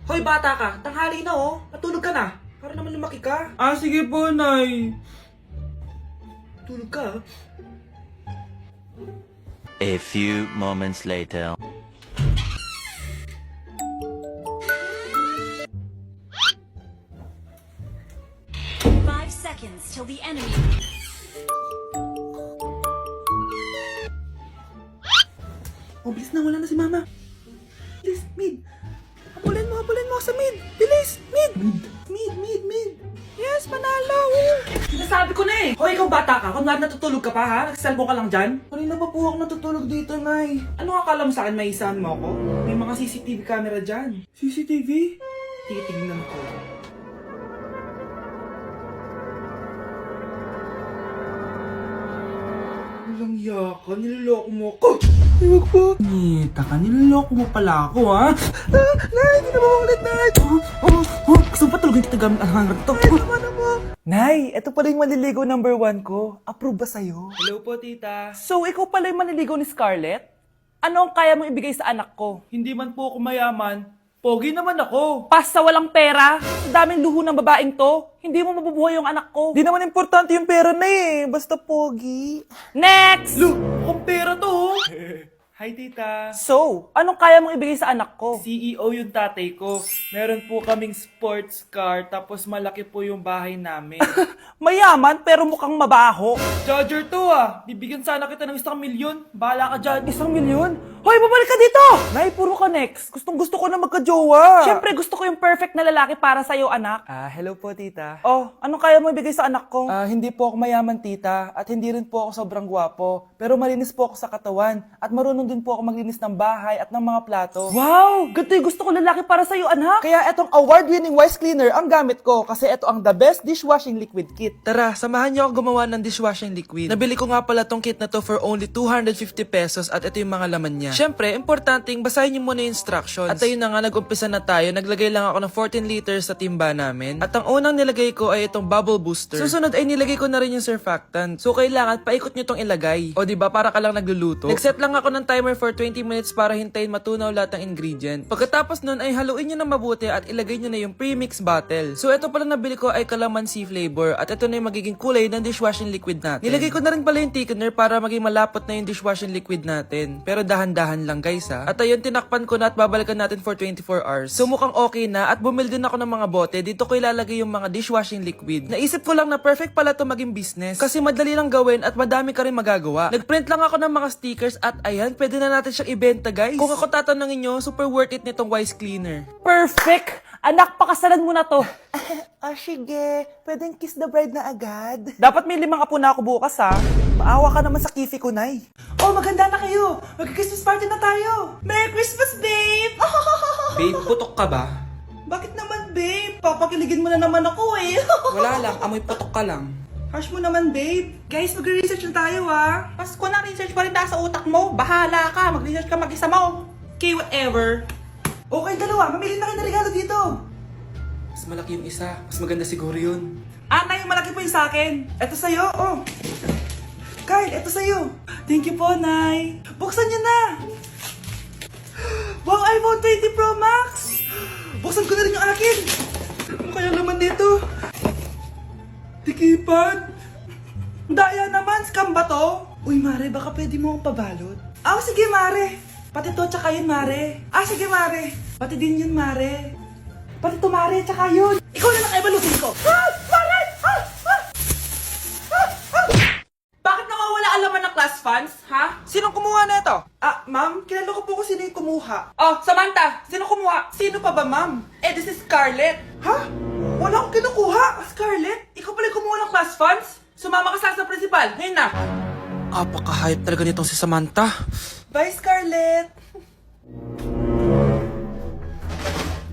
Hoy bata ka, tanghali na oh. Matulog ka na. Para naman lumaki ka. Sige po, Nay. Tulog ka. A few moments later. Five seconds till the enemy. Oh, bilis na. Wala na si mama. Bilis, mid. Habulin mo sa mid. Bilis, mid. Mid. Yes, manalo. Sinasabi ko na eh. Hoy, ikaw bata ka. Kunwari natutulog ka pa ha? Nagsiselfone ka lang dyan? Kanina pa po ako natutulog dito, Nay. Ano akala mo sa akin, maisahan mo ako? May mga CCTV camera dyan. CCTV? Titingnan ko. Walang yaka, niloloko mo ako. Huwag po. Nita ka, niloloko mo pala ako, ha? Nay, hindi na maulit, Nay. Gusto mo pa tulogin kita gamit ang hangar to? Ay, naman mo. Nay, eto pala yung manliligaw number 1 ko. Approve ba sa'yo? Hello po, tita. So, ikaw pala yung manliligaw ni Scarlett? Ano ang kaya mong ibigay sa anak ko? Hindi man po ako mayaman. Pogi naman ako. Pasta walang pera. Sa daming luho ng babaeng to, hindi mo mabubuhay yung anak ko. Di naman importante yung pera na eh. Basta pogi. Next! Lu, mukhang pera to. Hi, tita. So, anong kaya mong ibigay sa anak ko? CEO yung tatay ko. Meron po kaming sports car, tapos malaki po yung bahay namin. Mayaman, pero mukhang mabaho. Charger to ah. Bibigyan sana kita ng 1 milyon. Bahala ka dyan. 1 milyon? Hoy, babalik ka dito! Nay, puro ka next. Gusto ko na magka-jowa. Siyempre, gusto ko yung perfect na lalaki para sa'yo, anak. Hello po, tita. Oh, anong kaya mo ibigay sa anak ko? Hindi po ako mayaman, tita. At hindi rin po ako sobrang gwapo. Pero malinis po ako sa katawan. At marunong din po ako maglinis ng bahay at ng mga plato. Wow! Ganito yung gusto ko lalaki para sa'yo, anak. Kaya etong award-winning Wise Cleaner ang gamit ko. Kasi eto ang the best dishwashing liquid kit. Tara, samahan niyo ako gumawa ng dishwashing liquid. Nabili ko nga pala tong kit na to for only 250 pesos at ito yung mga laman niya. Siyempre, importanteng basahin niyo muna yung instructions. At ayun na nga, nag-umpisa na tayo. Naglagay lang ako ng 14 liters sa timba namin. At ang unang nilagay ko ay itong bubble booster. Susunod ay nilagay ko na rin yung surfactant. So kailangan paikot niyo tong ilagay. O diba, para ka lang nagluluto. Nag-set lang ako ng timer for 20 minutes para hintayin matunaw lahat ng ingredient. Pagkatapos nun ay haluin niyo na mabuti at ilagay niyo na yung premix bottle. So ito pala nabili ko ay calamansi flavor at ito na yung magiging kulay ng dishwashing liquid natin. Nilagay ko na rin pala yung thickener para maging malapot na yung dishwashing liquid natin. Pero dahan-dahan lang guys ha. At ayun, tinakpan ko na at babalikan natin for 24 hours. So mukhang okay na at bumili din ako ng mga bote. Dito ko ilalagay yung mga dishwashing liquid. Naisip ko lang na perfect pala to maging business kasi madali lang gawin at madami ka rin magagawa. Nagprint lang ako ng mga stickers at ayan, pwede na natin siyang ibenta guys. Kung ako tatanungin nyo, super worth it nitong Wise Cleaner. Perfect! Anak, pakasalan mo na to. Sige. Pwedeng kiss the bride na agad. Dapat may 5 apo na ako bukas ha. Maawa ka naman sa kifi ko, Nay. Oh, maganda na kayo. Mag-Christmas party na tayo. Merry Christmas, babe! Babe, putok ka ba? Bakit naman, babe? Papakiligin mo na naman ako eh. Wala lang, amoy putok ka lang. Harsh mo naman, babe. Guys, mag-research na tayo ha. Pasko na, research pa rin nasa utak mo. Bahala ka, mag-research ka mag-isa mo. Okay, whatever. Okay, dalawa. Mamili na kayo ng regalo dito. Mas malaki yung isa. Mas maganda siguro yun. Nay, malaki po yung sa akin. Ito sa'yo, oh. Kyle, ito sa'yo. Thank you po, Nay. Buksan niyo na. Wow, iPhone 20 Pro Max. Buksan ko na rin yung akin. Ano kaya laman dito? Tikipad. Daya naman, scam ba to? Uy, Mare, baka pwede mo akong pabalot. Sige, Mare. Pati to, tsaka yun, Mare. Sige, Mare. Pati din yun, Mare. Pati to, Mare, tsaka yun. Ikaw na nakaibalutin ko. Mare! Bakit nawawala ang laman ng class funds, ha? Sinong kumuha na ito? Ma'am, kilala ko po kung sino yung kumuha. Samantha, sino kumuha? Sino pa ba, ma'am? This is Scarlett. Ha? Wala akong kinukuha. Scarlett? Ikaw pala yung kumuha ng class funds? Sumama ka sa principal. Ngayon na. Apaka-hype talaga nitong si Samantha. Bye, Scarlett!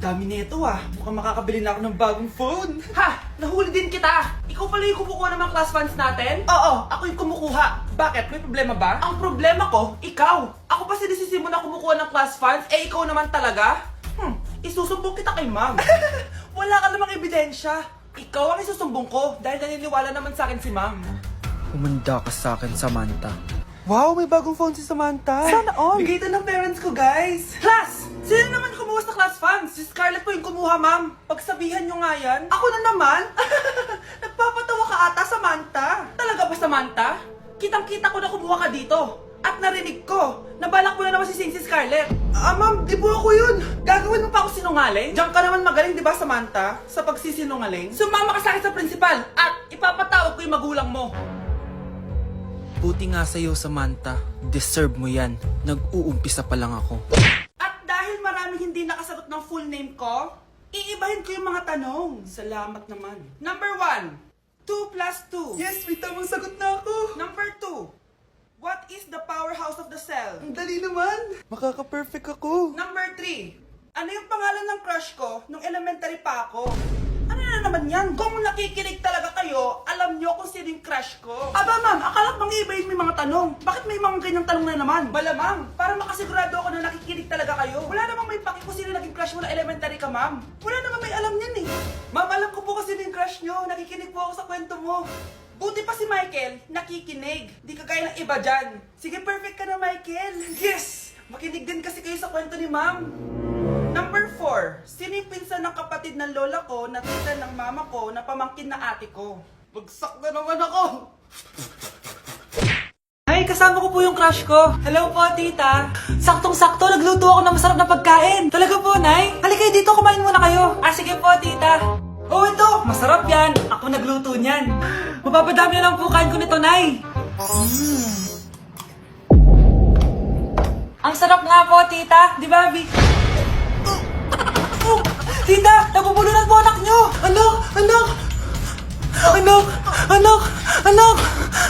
Dami nito Mukhang makakabili na ako ng bagong phone. Ha! Nahuli din kita! Ikaw pala yung kumukuha ng mga class funds natin? Oo, ako yung kumukuha. Bakit? May problema ba? Ang problema ko, ikaw! Ako pa sinisisi mo na kumukuha ng class funds, ikaw naman talaga? Isusumbong kita kay ma'am. Wala ka namang ebidensya. Ikaw ang isusumbong ko dahil naniniwala naman sa akin si ma'am. Humanda ka sa akin, Samantha. Wow, may bagong phone si Samantha. Sana all. Bigay ito ng parents ko, guys. Class! Sino naman kumuha bukas na class funds. Si Scarlett po yung kumuha, ma'am. Pagsabihan nyo nga yan. Ako na naman? Nagpapatawa ka ata, Samantha. Talaga ba, Samantha? Kitang-kita ko na kumuha ka dito. At narinig ko, nabalak mo na naman si Scarlett. Ma'am, di po ako yun. Gagawin mo pa ako sinungaling? Diyan ka naman magaling, di ba, Samantha? Sa pagsisinungaling? Sumama ka sa akin sa principal at ipapatawag ko yung magulang mo. Buti nga sa'yo, Samantha. Deserve mo yan. Nag-uumpisa pa lang ako. At dahil maraming hindi nakasagot ng full name ko, iibahin ko yung mga tanong. Salamat naman. Number 1, 2 plus 2. Yes, may tamang sagot na ako. Number 2, what is the powerhouse of the cell? Ang dali naman. Makaka-perfect ako. Number 3, ano yung pangalan ng crush ko nung elementary pa ako? Ano na naman yan? Kung nakikinig talaga kayo, alam nyo kung sino yung crush ko. Aba ma'am, akala ko iba-ibahin may mga tanong. Bakit may mga ganyang tanong na naman? Malamang, para makasigurado ako na nakikinig talaga kayo. Wala namang may paki kung sino naging crush mo na elementary ka, ma'am. Wala namang may alam yan eh. Ma'am, alam ko po kasi yung crush nyo. Nakikinig po ako sa kwento mo. Buti pa si Michael, nakikinig. Di kagaya ng iba dyan. Sige, perfect ka na, Michael. Yes! Makinig din kasi kayo sa kwento ni ma'am. Number 4, sino yung pinsan ng kapatid ng lola ko na tita ng mama ko na pamangkin na ate ko? Bagsak na naman ako! Ay, kasama ko po yung crush ko. Hello po, tita. Saktong-sakto, nagluto ako ng masarap na pagkain. Talaga po, Nay? Halika dito, kumain muna kayo. Sige po, tita. Oh, ito, masarap yan. Ako nagluto niyan. Mapapadami na lang po kain ko nito, Nay. Ang sarap nga po, tita. Di ba, Vic? Tita, nabubulunan po anak nyo! Anak! Anak! Anak! Anak! Anak!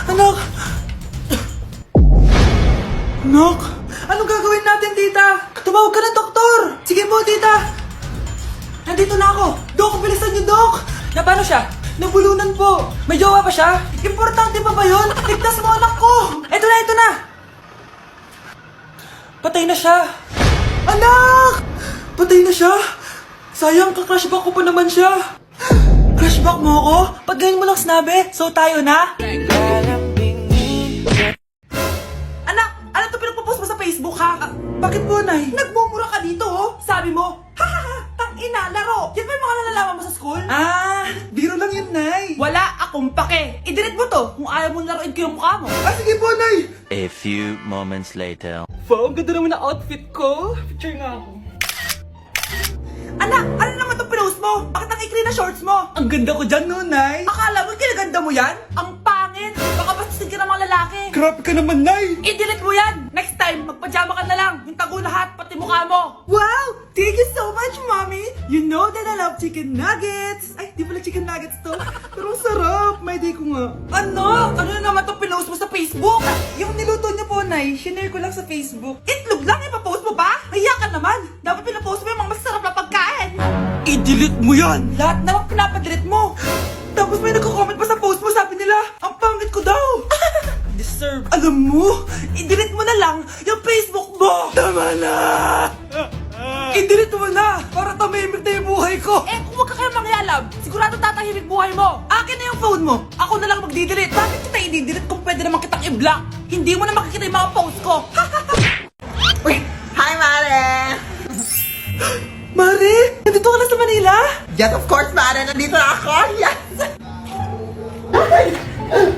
Anak! Anak! Anong gagawin natin, tita? Tumawag ka ng doktor! Sige po, tita! Nandito na ako! Dok, bilisan niyo, Dok! Na paano siya? Nabulunan po! May jowa pa siya? Importante pa ba yun? Ligtas mo anak ko! Ito na, ito na! Patay na siya! Anak! Patay na siya! Sayang, ka-crushback ko pa naman siya. Crushback mo ako? Pag ganyan mo lang sinabi, so tayo na? Anak, ano to pinagpo-post mo sa Facebook ha? Bakit po, Nay? Nagmumura ka dito oh. Sabi mo, hahaha, tang-ina, laro. Yan ba yung mga nalalaman mo sa school? Biro lang yun, Nay. Wala akong pake. I-delete mo to kung ayaw mo laruin ko yung mukha mo. Sige po, Nay. A few moments later. Wow, ang ganda naman na outfit ko. Picture nga ako. Anak, ano naman itong pinost mo? Bakit ang ikli na shorts mo? Ang ganda ko dyan, no, Nay? Akala mo kinaganda mo yan? Ang pangit! Baka bastusin ka ng mga lalaki. Grabe ka naman, Nay! I-delete mo yan! Next time, magpajama ka na lang. Yung tago lahat, pati mukha mo. Wow! Thank you so much, Mommy! You know that I love chicken nuggets! Ay, di pala chicken nuggets to. Pero sarap! May day ko nga. Ano? Ano na naman itong pinost mo sa Facebook? Yung niluto niyo po, Nay, shinare ko lang sa Facebook. Itlog lang, ipapost mo ba? Hiya ka naman! Dapat pinapost mo yung mga masarap na pagkain! I-delete mo yan! Lahat naman pinapadelete mo! Tapos may nagko-comment pa sa post mo, sabi nila, ang pangit ko daw! Deserve! Alam mo, i-delete mo na lang yung Facebook mo! Tama na! I-delete mo na! Para tamimik na yung buhay ko! Kung wag ka kaya mangyalab, sigurado tatahimik buhay mo! Akin na yung phone mo! Ako na lang magdi-delete! Bakit kita i-delete kung pwede naman kitang i-block? Hindi mo na makikita yung mga post ko! Uy! Hi, Mare! Mare! Nandito ka na sa Manila? Yes, of course, Mare! Nandito na ako! Yes!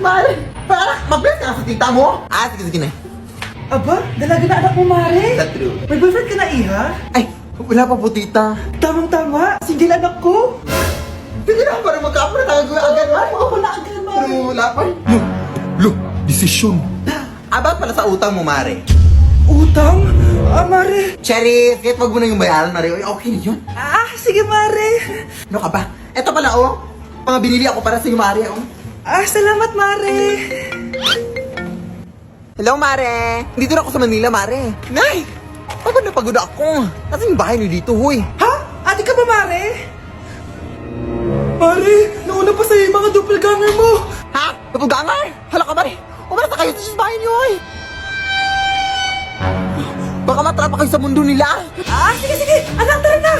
Mare! Para mag-bless ka na sa tita mo! Sige na. Aba, dalaga na anak mo, Mare! That's true. May boyfriend ka na, Iha? Ay, wala pa po, tita. Tamang-tama, single anak ko! Sige na, para magkapura tayo agad, Mare. Oo, wala agad, Mare! Pero wala pa. Look, desisyon. About pala sa utang mo, Mare. Utang? Mare! Cherry, kahit wag mo na yung bayaran, Mare. Okay na yun. Sige, Mare! Ano ka ba? Eto pala, oh. Mga binili ako para sa iyo, Mare, oh. Salamat, Mare! Hello, Mare. Dito na ako sa Manila, Mare. Nay! Pagod na pagod ako. Kasi yung bahay niyo dito, huy. Ha? Ate ka ba, Mare? Mare, nauna pa sa'yo yung mga doppelganger mo! Ha? Napugangar? Hala ka, Mare. Umalas na kayo sa bahay niyo, huy. Baka matrapa kayo sa mundo nila. Sige! Anak, tara na!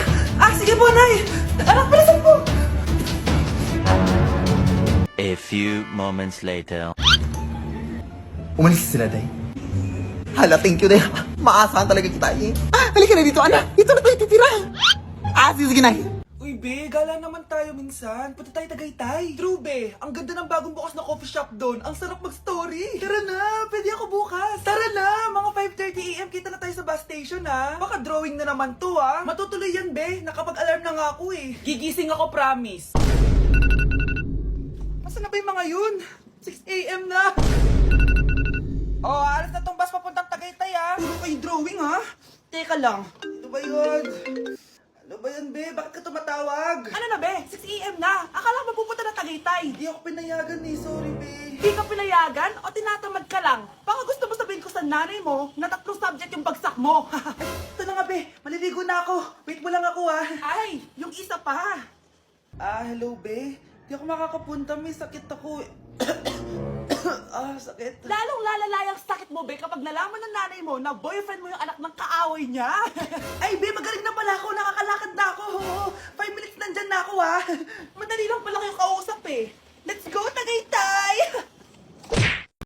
Sige po, Nay! Anak, palisan po! A few moments later. Umalis sila, Day. Hala, thank you, Day. Maasahan talaga kita, eh. Halika na dito, anak. Dito na tayo titira. Sige na. Uy, be, gala naman tayo minsan. Punta tayo Tagaytay. True, be. Ang ganda ng bagong bukas na coffee shop doon. Ang sarap mag-story. Tara na, pwede ako bukas. Tara na, mga 5:30 AM kita na tayo sa bus station, ha. Baka drawing na naman to, ha. Matutuloy yan, be. Nakapag-alarm na nga ako, eh. Gigising ako, promise. Asan na ba yung mga yun? 6 AM na. Oh, alas na tong bus papuntang Tagaytay, ha. Puro kayo drawing, ha. Teka lang. Ito ba yun? Ano ba yan, be? Bakit ka tumatawag? Ano na, be? 6 AM na. Akala mo pupunta na Tagaytay. Hindi ako pinayagan eh. Sorry, be. Hindi ka pinayagan o tinatamad ka lang? Baka gusto mo sabihin ko sa nanay mo na 3 subject yung bagsak mo. Ito na nga, be. Maliligo na ako. Wait mo lang ako, ha. Ay, yung isa pa. Hello, be. Hindi ako makakapunta. May sakit ako. Sakit. Lalong lalala yung sakit mo, be, kapag nalaman ng nanay mo na boyfriend mo yung anak ng kaaway niya. Ay, be, magaling na pala ako. Nakakalakad na ako. 5 minutes nandyan na ako, ha. Madali lang pala kayo kausap